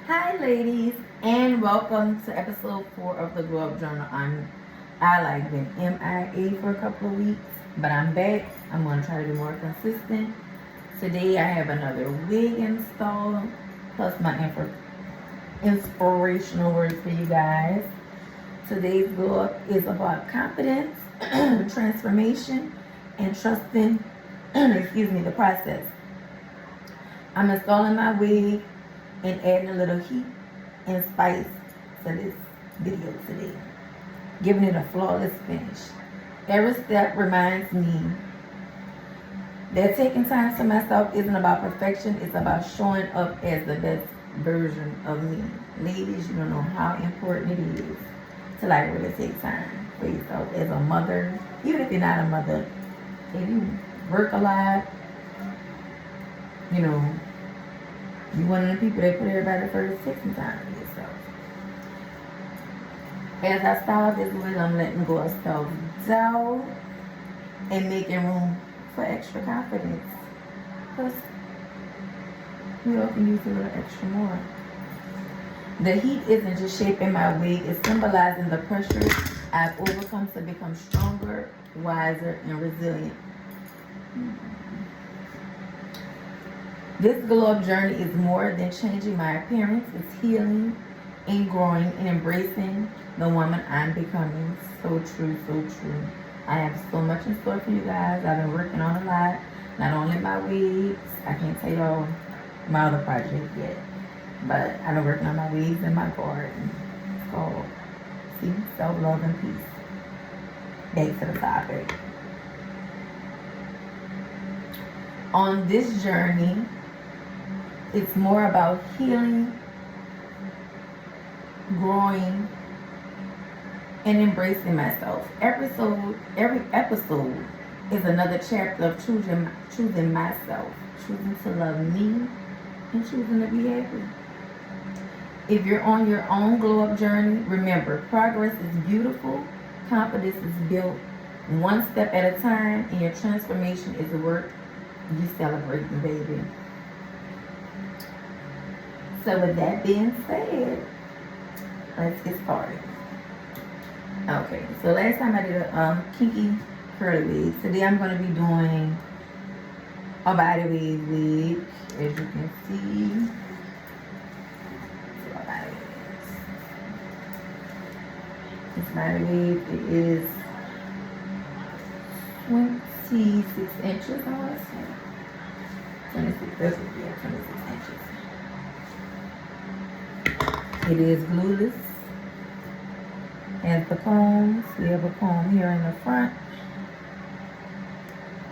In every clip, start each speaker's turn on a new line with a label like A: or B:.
A: Hi, ladies, and welcome to episode 4 of the Glow Up Journal. I like been MIA for a couple of weeks, but I'm back. I'm gonna try to be more consistent. Today, I have another wig installed, plus my inspirational words for you guys. Today's glow up is about confidence, transformation, and trusting. The process. I'm installing my wig and adding a little heat and spice to this video today, giving it a flawless finish. Every step reminds me that taking time to myself isn't about perfection, it's about showing up as the best version of me. Ladies, you don't know how important it is to like really take time for yourself as a mother, even if you're not a mother. If you work a lot, you know, you're one of the people that put everybody first, take some time for yourself. As I style this wig, I'm letting go of self-doubt and making room for extra confidence. Plus, we all can use a little extra more. The heat isn't just shaping my wig, it's symbolizing the pressure I've overcome to become stronger, wiser, and resilient. This glow up journey is more than changing my appearance, it's healing and growing and embracing the woman I'm becoming. So true, so true. I have so much in store for you guys. I've been working on a lot, not only my wigs, I can't tell y'all my other project yet, but I've been working on my wigs and my garden. It's called Self-Love and Peace. Back to the topic. On this journey, it's more about healing, growing, and embracing myself. Every episode is another chapter of choosing myself, choosing to love me, and choosing to be happy. If you're on your own glow up journey, remember, progress is beautiful, confidence is built one step at a time, and your transformation is the work you celebrating, baby. So with that being said, let's get started. Okay, so last time I did a kinky curly wig. Today I'm going to be doing a body wig, as you can see. This body wig, it is 26 inches, I want to say. 26 inches. It is glueless. Has the combs. We have a comb here in the front.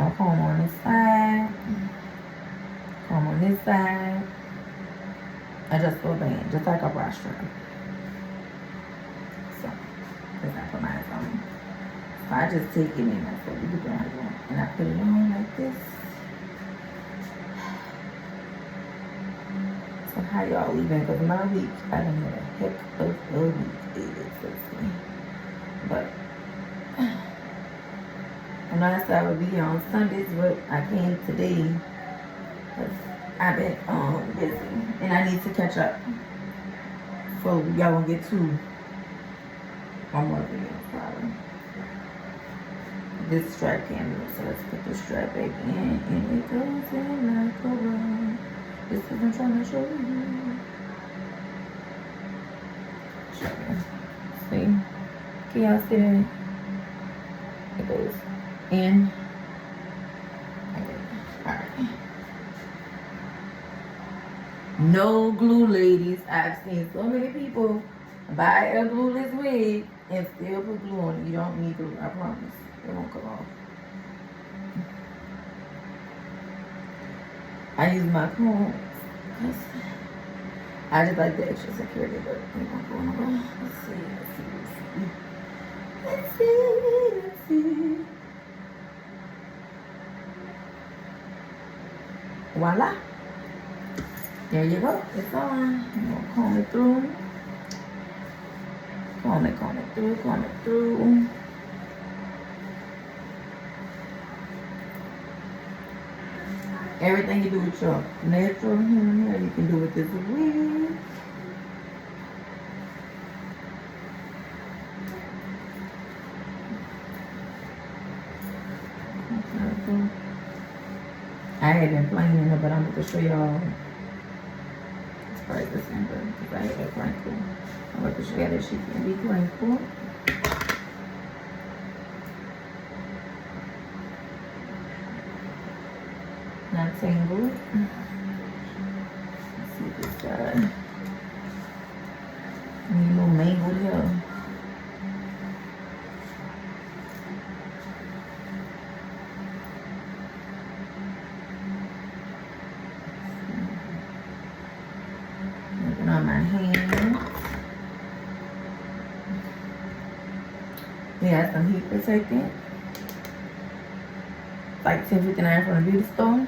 A: A comb on this side. Comb on this side. Adjustable band, just like a bra strap. So, because I put mine on. So I just take it in like that. You can and I put it on like this. So how y'all leaving? Because my week, I done had a heck of a week. But I know I said I would be here on Sundays, but I came today because I've been busy and I need to catch up. So y'all won't get one more video probably. This strap came in, so let's put the strap back in and it goes in like a roll. This is what I'm trying to show you. See? Can y'all see that? It goes in. Alright. No glue, ladies. I've seen so many people buy a glueless wig and still put glue on it. You don't need glue, I promise. It won't come off. I use my comb. I just like the extra security, but we're going to go. Let's see. Voila. There you go. It's on. I'm going to comb it through. Comb it through. Everything you do with your natural human hair, you can do with this wig. I had been playing in her, but I'm going to show y'all. It's probably December because I had a crinkle. I'm going to show you that she can be crinkled. Not tangled. Let's see this side. Need no mangled hair. Looking on my hands. We have some heat protectant. Like $10.59 from the beauty store.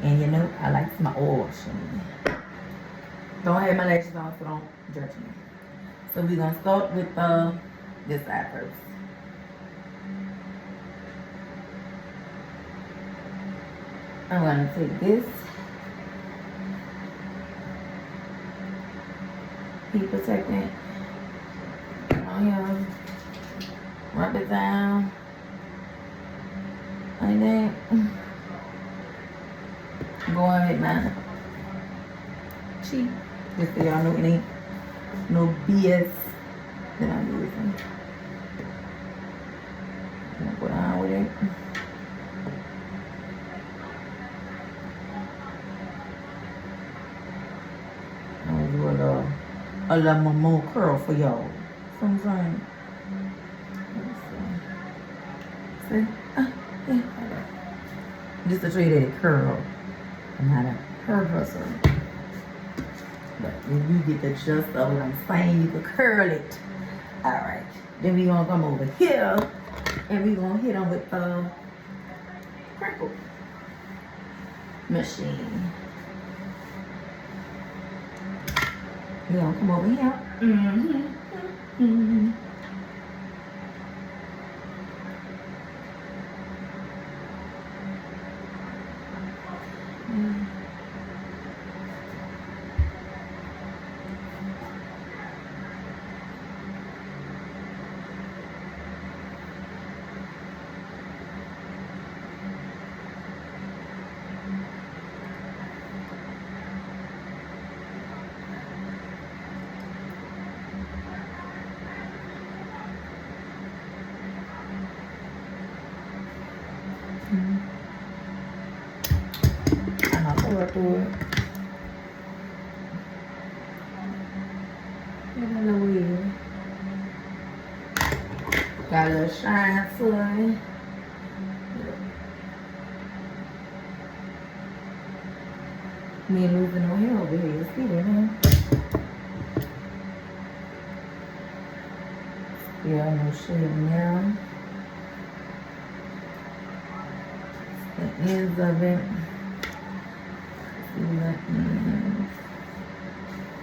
A: And you know, I like my oil sheen. Don't have my lashes on, so don't judge me. So we're gonna start with this side first. I'm gonna take this heat protectant on here, rub it down like that. Go in with my cheek, just so y'all know it ain't no BS that I'm using. I'm gonna go down with it. I'm gonna do a little more curl for y'all. Sometimes. See? Yeah. Just to show you that it curl. I'm not a hairdresser. But if you get the gist of what I'm saying, you can curl it. Alright. Then we're going to come over here and we're going to hit them with the crinkle machine. We're going to come over here. Through it. Get a little weird. Got a little shine to it. Me ain't losing no hair over here. You see that, huh? Yeah, no shade now. The ends of it.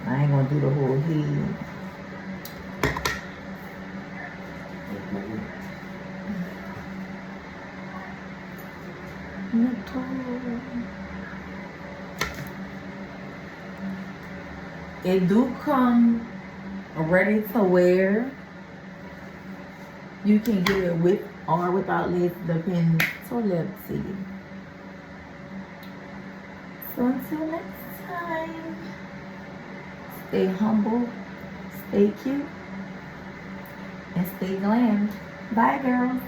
A: I ain't gonna do the whole head. It do come ready to wear. You can get it with or without lace, depends. So let's see. So until next time, stay humble, stay cute, and stay glammed. Bye, girls.